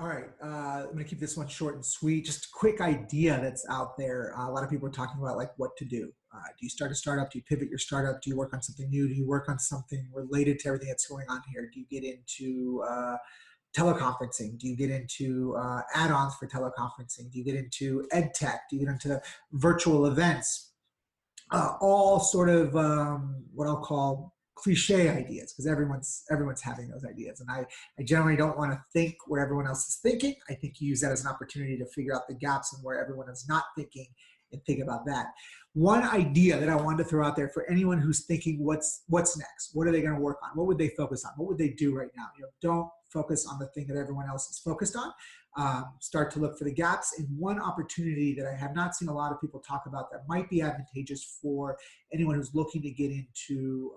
All right, I'm going to keep this one short and sweet. Just a quick idea that's out there. A lot of people are talking about like what to do. Do you start a startup? Do you pivot your startup? Do you work on something new? Do you work on something related to everything that's going on here? Do you get into teleconferencing? Do you get into add-ons for teleconferencing? Do you get into ed tech? Do you get into virtual events? All sort of what I'll call cliche ideas because everyone's having those ideas, and I generally don't want to think where everyone else is thinking. I think you use that as an opportunity to figure out the gaps and where everyone is not thinking and think about that. One idea that I wanted to throw out there for anyone who's thinking what's next, what are they going to work on, what would they focus on, what would they do right now? Don't focus on the thing that everyone else is focused on. Start to look for the gaps. And one opportunity that I have not seen a lot of people talk about that might be advantageous for anyone who's looking to get into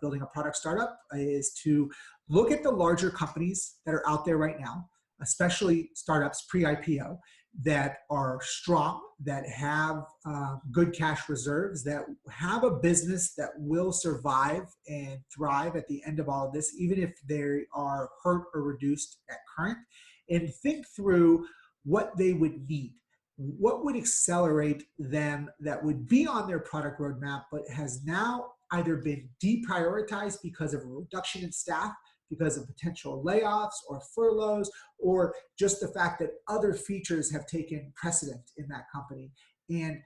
building a product startup is to look at the larger companies that are out there right now, especially startups pre-IPO that are strong, that have good cash reserves, that have a business that will survive and thrive at the end of all of this, even if they are hurt or reduced at current, and think through what they would need. What would accelerate them that would be on their product roadmap, but has now either been deprioritized because of a reduction in staff, because of potential layoffs or furloughs, or just the fact that other features have taken precedent in that company. And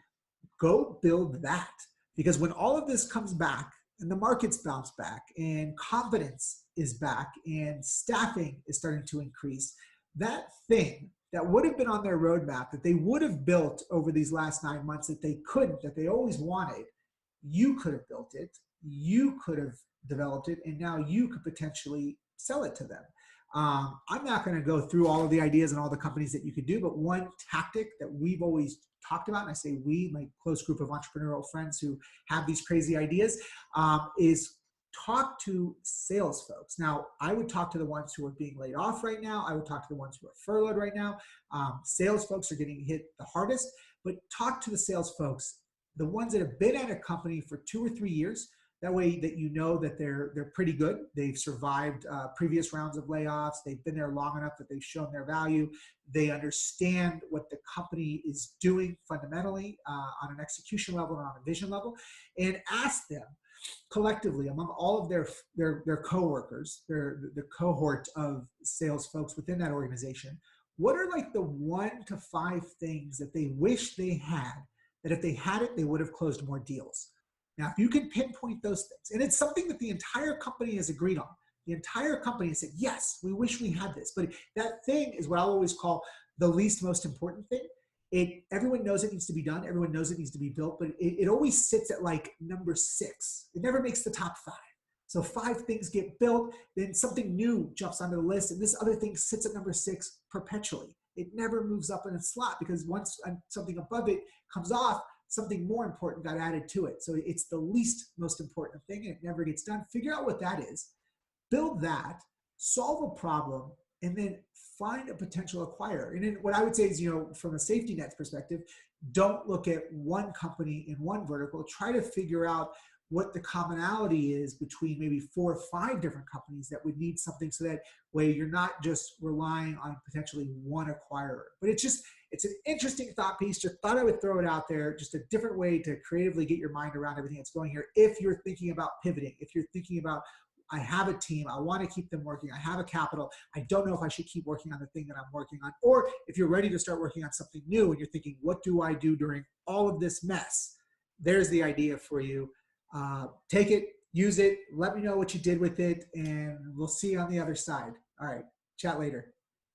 go build that. Because when all of this comes back and the markets bounce back and confidence is back and staffing is starting to increase, that thing that would have been on their roadmap that they would have built over these last 9 months that they couldn't, that they always wanted, you could have built it, you could have developed it, and now you could potentially sell it to them. I'm not going to go through all of the ideas and all the companies that you could do, but one tactic that we've always talked about, and I say we, my close group of entrepreneurial friends who have these crazy ideas, is talk to sales folks. Now, I would talk to the ones who are being laid off right now. I would talk to the ones who are furloughed right now. Sales folks are getting hit the hardest, but talk to the sales folks, the ones that have been at a company for 2 or 3 years. That way that you know that they're pretty good. They've survived previous rounds of layoffs. They've been there long enough that they've shown their value. They understand what the company is doing fundamentally on an execution level and on a vision level, and ask them collectively among all of their coworkers, the cohort of sales folks within that organization, what are like the 1 to 5 things that they wish they had, that if they had it, they would have closed more deals. Now, if you can pinpoint those things, and it's something that the entire company has agreed on, the entire company has said, yes, we wish we had this, but that thing is what I'll always call the least most important thing. Everyone knows it needs to be done. Everyone knows it needs to be built, but it always sits at like number 6. It never makes the top 5. So 5 things get built, then something new jumps onto the list, and this other thing sits at number 6 perpetually. It never moves up in its slot because once something above it comes off, something more important got added to it. So it's the least most important thing, and it never gets done. Figure out what that is, build that, solve a problem, and then find a potential acquirer. And then what I would say is, from a safety net perspective, don't look at one company in one vertical. Try to figure out what the commonality is between maybe 4 or 5 different companies that would need something, so that way you're not just relying on potentially one acquirer. But it's an interesting thought piece. Just thought I would throw it out there, just a different way to creatively get your mind around everything that's going here. If you're thinking about pivoting, if you're thinking about, I have a team, I want to keep them working, I have a capital, I don't know if I should keep working on the thing that I'm working on. Or if you're ready to start working on something new and you're thinking, what do I do during all of this mess? There's the idea for you. Take it, use it, let me know what you did with it, and we'll see you on the other side. All right, chat later.